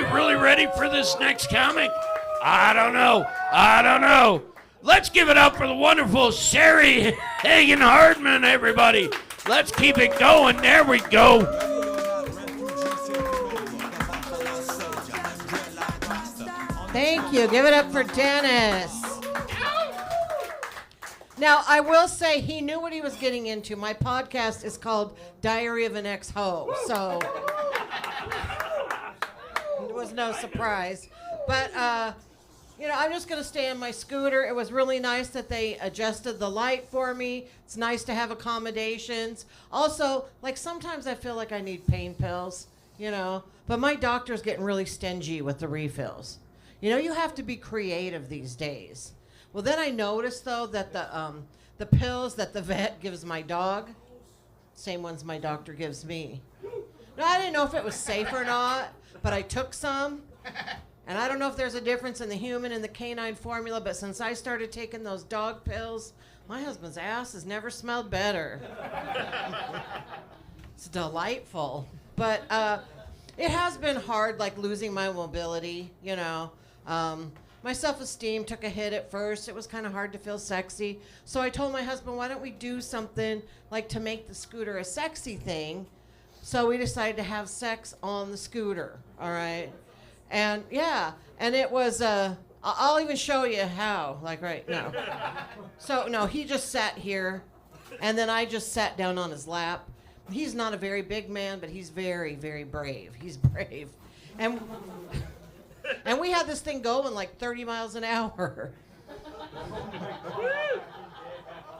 you really ready for this next comic? I don't know. Let's give it up for the wonderful Cheri, Hagan, Hardman, everybody. Let's keep it going. There we go. Thank you. Give it up for Dennis. Now, I will say he knew what he was getting into. My podcast is called Diary of an Ex-Ho, so it was no surprise. But, I'm just going to stay on my scooter. It was really nice that they adjusted the light for me. It's nice to have accommodations. Also, sometimes I feel like I need pain pills, but my doctor's getting really stingy with the refills. You have to be creative these days. Well, then I noticed, though, that the pills that the vet gives my dog, same ones my doctor gives me. No, I didn't know if it was safe or not, but I took some. And I don't know if there's a difference in the human and the canine formula, but since I started taking those dog pills, my husband's ass has never smelled better. It's delightful. But it has been hard, losing my mobility, My self-esteem took a hit at first. It was kind of hard to feel sexy. So I told my husband, why don't we do something to make the scooter a sexy thing? So we decided to have sex on the scooter, all right? And and it was, I'll even show you how, right now. So, no, he just sat here, and then I just sat down on his lap. He's not a very big man, but he's very, very brave. He's brave. And we had this thing going 30 miles an hour.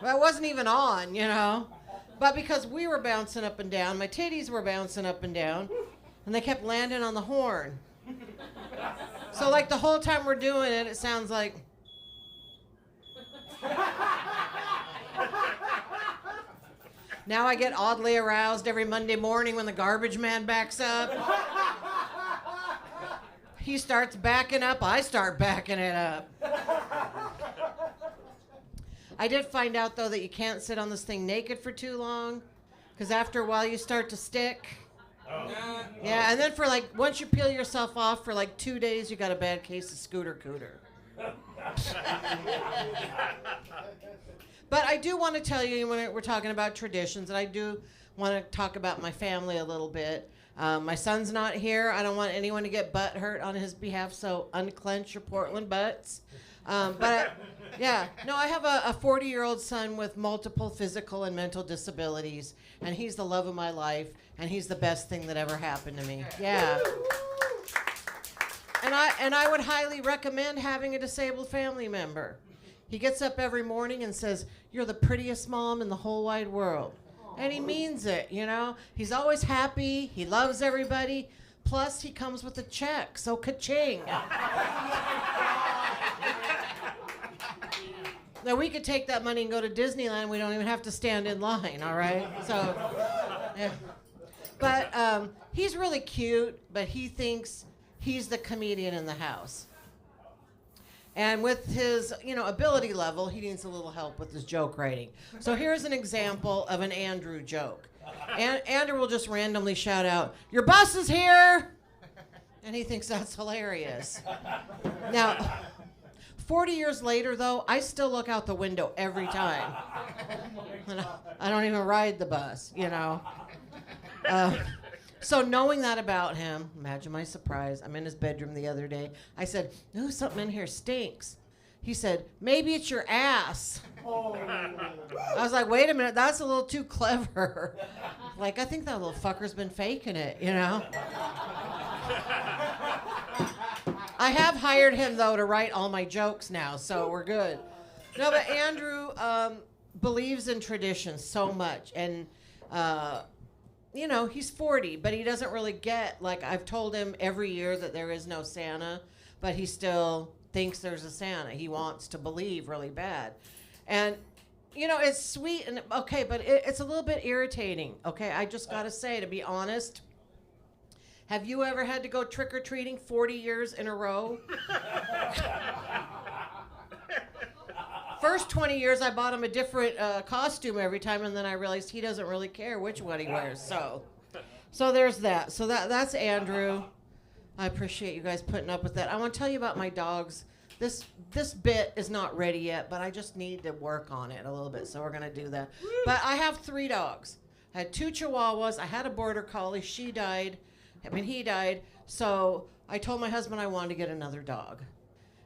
Well, it wasn't even on, But because we were bouncing up and down, my titties were bouncing up and down, and they kept landing on the horn. So the whole time we're doing it, it sounds like... Now I get oddly aroused every Monday morning when the garbage man backs up. He starts backing up, I start backing it up. I did find out, though, that you can't sit on this thing naked for too long, because after a while you start to stick. Yeah, and then once you peel yourself off for 2 days, you got a bad case of scooter cooter. But I do want to tell you, when we're talking about traditions, and I do want to talk about my family a little bit. My son's not here. I don't want anyone to get butt hurt on his behalf, so unclench your Portland butts. I have a 40-year-old son with multiple physical and mental disabilities, and he's the love of my life, and he's the best thing that ever happened to me. Yeah. And I would highly recommend having a disabled family member. He gets up every morning and says, "You're the prettiest mom in the whole wide world." And he means it, He's always happy. He loves everybody. Plus, he comes with a check, so ka-ching. Now, we could take that money and go to Disneyland. We don't even have to stand in line, all right? So, yeah. But he's really cute, but he thinks he's the comedian in the house. And with his, ability level, he needs a little help with his joke writing. So here's an example of an Andrew joke. Andrew will just randomly shout out, "Your bus is here!" And he thinks that's hilarious. Now, 40 years later, though, I still look out the window every time. And I don't even ride the bus, So knowing that about him, imagine my surprise. I'm in his bedroom the other day. I said, "Ooh, something in here stinks." He said, "Maybe it's your ass." Oh. I was like, wait a minute, that's a little too clever. I think that little fucker's been faking it, I have hired him, though, to write all my jokes now, so we're good. No, but Andrew believes in tradition so much, and he's 40, but he doesn't really get, I've told him every year that there is no Santa, but he still thinks there's a Santa. He wants to believe really bad. And, it's sweet and okay, but it's a little bit irritating, okay? I just got to say, to be honest, have you ever had to go trick-or-treating 40 years in a row? First 20 years, I bought him a different costume every time, and then I realized he doesn't really care which one he wears. So there's that. So that's Andrew. I appreciate you guys putting up with that. I want to tell you about my dogs. This bit is not ready yet, but I just need to work on it a little bit, so we're going to do that. But I have 3 dogs. I had 2 Chihuahuas. I had a Border Collie. He died. So I told my husband I wanted to get another dog.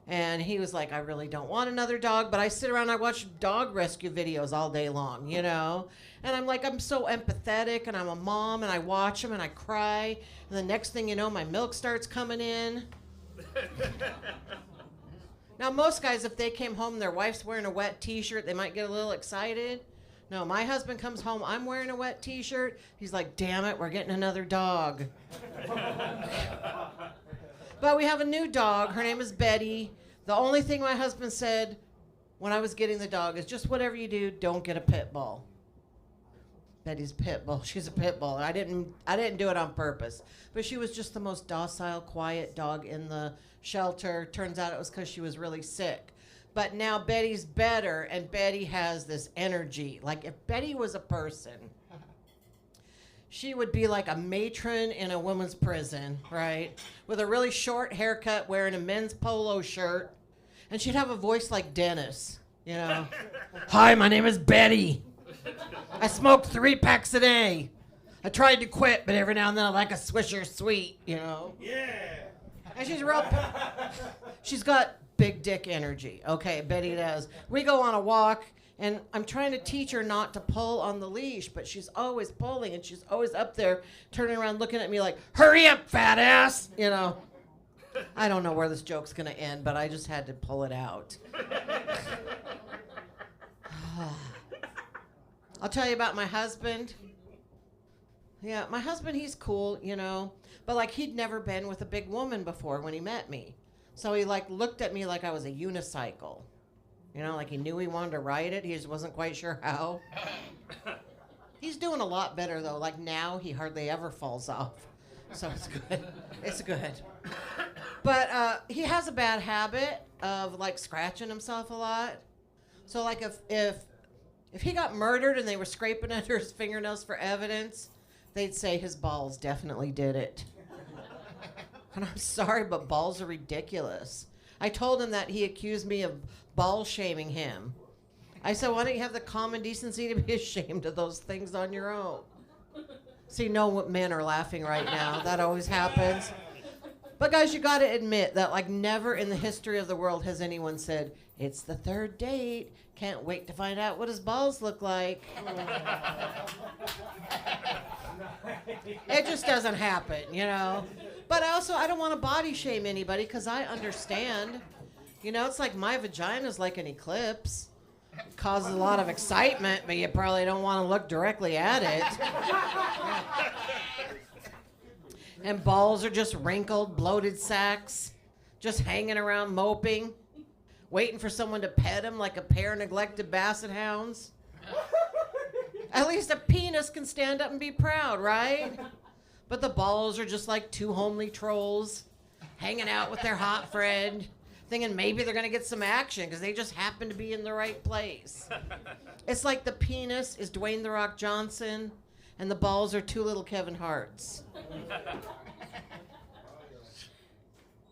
And he was like, I really don't want another dog, but I sit around and I watch dog rescue videos all day long, you know? And I'm like, I'm so empathetic, and I'm a mom, and I watch them, and I cry. And the next thing you know, my milk starts coming in. Now, most guys, if they came home and their wife's wearing a wet T-shirt, they might get a little excited. No, my husband comes home, I'm wearing a wet T-shirt. He's like, damn it, we're getting another dog. But we have a new dog. Her name is Betty. The only thing my husband said when I was getting the dog is just whatever you do, don't get a pit bull. Betty's pit bull. She's a pit bull. I didn't do it on purpose. But she was just the most docile, quiet dog in the shelter. Turns out it was because she was really sick. But now Betty's better, and Betty has this energy. Like, if Betty was a person, she would be like a matron in a women's prison, right? With a really short haircut, wearing a men's polo shirt. And she'd have a voice like Dennis, you know. Hi, my name is Betty. I smoke 3 packs a day. I tried to quit, but every now and then I like a Swisher Sweet, you know. Yeah. And she's got big dick energy. Okay, Betty does. We go on a walk, and I'm trying to teach her not to pull on the leash, but she's always pulling, and she's always up there turning around looking at me like, hurry up, fat ass, you know. I don't know where this joke's going to end, but I just had to pull it out. I'll tell you about my husband. Yeah, my husband, he's cool, you know. But, like, he'd never been with a big woman before when he met me. So he, like, looked at me like I was a unicycle. You know, like he knew he wanted to ride it. He just wasn't quite sure how. He's doing a lot better, though. Like, now he hardly ever falls off. So it's good. It's good. But he has a bad habit of, like, scratching himself a lot. So, like, if he got murdered and they were scraping under his fingernails for evidence, they'd say his balls definitely did it. And I'm sorry, but balls are ridiculous. I told him that he accused me of ball shaming him. I said, why don't you have the common decency to be ashamed of those things on your own? See, no men are laughing right now. That always happens. But guys, you got to admit that, like, never in the history of the world has anyone said, it's the 3rd date. Can't wait to find out what his balls look like. It just doesn't happen, you know. But I don't want to body shame anybody because I understand. You know, it's like my vagina's like an eclipse. It causes a lot of excitement, but you probably don't want to look directly at it. And balls are just wrinkled, bloated sacks, just hanging around moping, waiting for someone to pet them like a pair of neglected basset hounds. At least a penis can stand up and be proud, right? But the balls are just like 2 homely trolls hanging out with their hot friend, thinking maybe they're going to get some action because they just happen to be in the right place. It's like the penis is Dwayne "The Rock" Johnson, and the balls are 2 little Kevin Harts.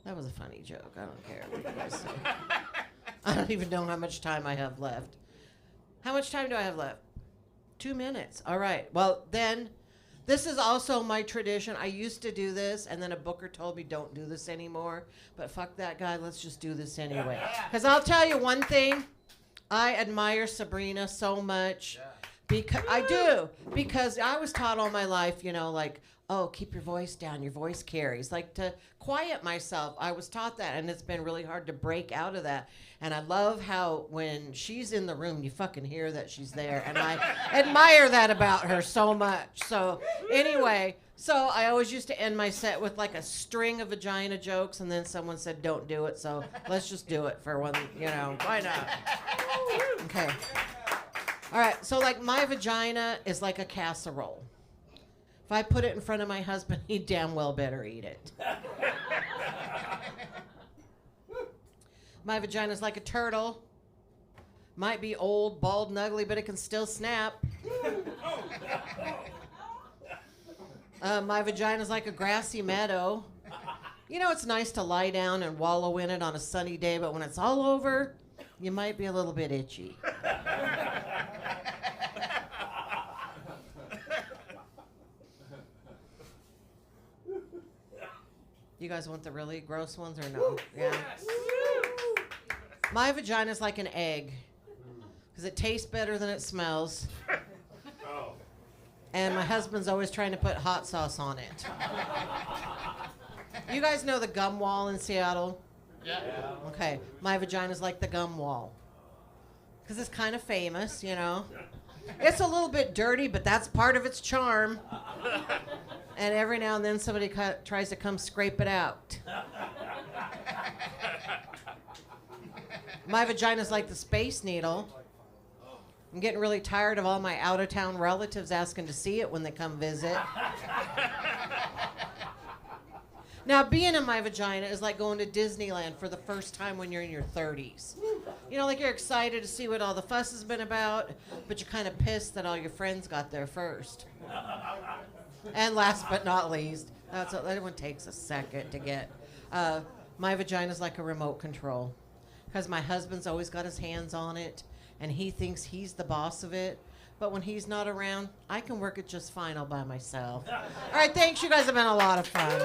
That was a funny joke. I don't care what you guys say. I don't even know how much time I have left. How much time do I have left? 2 minutes. All right. Well, then, this is also my tradition. I used to do this, and then a booker told me don't do this anymore. But fuck that guy. Let's just do this anyway. Because I'll tell you one thing. I admire Sabrina so much. Because I do. Because I was taught all my life, you know, like, oh, keep your voice down. Your voice carries. Like, to quiet myself. I was taught that, and it's been really hard to break out of that. And I love how when she's in the room, you fucking hear that she's there. And I admire that about her so much. So anyway, so I always used to end my set with like a string of vagina jokes, and then someone said, don't do it. So let's just do it for one, you know, why not? Okay. All right, so like my vagina is like a casserole. If I put it in front of my husband, he damn well better eat it. My vagina's like a turtle. Might be old, bald, and ugly, but it can still snap. My vagina's like a grassy meadow. You know, it's nice to lie down and wallow in it on a sunny day, but when it's all over, you might be a little bit itchy. You guys want the really gross ones or no? Yeah. My vagina's like an egg because it tastes better than it smells. And my husband's always trying to put hot sauce on it. You guys know the gum wall in Seattle? Yeah. Okay, my vagina's like the gum wall. Because it's kind of famous, you know. It's a little bit dirty, but that's part of its charm. And every now and then somebody tries to come scrape it out. My vagina's like the Space Needle. I'm getting really tired of all my out-of-town relatives asking to see it when they come visit. Now, being in my vagina is like going to Disneyland for the first time when you're in your 30s. You know, like you're excited to see what all the fuss has been about, but you're kind of pissed that all your friends got there first. And last but not least, that one takes a second to get. My vagina's like a remote control. Because my husband's always got his hands on it, and he thinks he's the boss of it. But when he's not around, I can work it just fine all by myself. All right, thanks. You guys have been a lot of fun.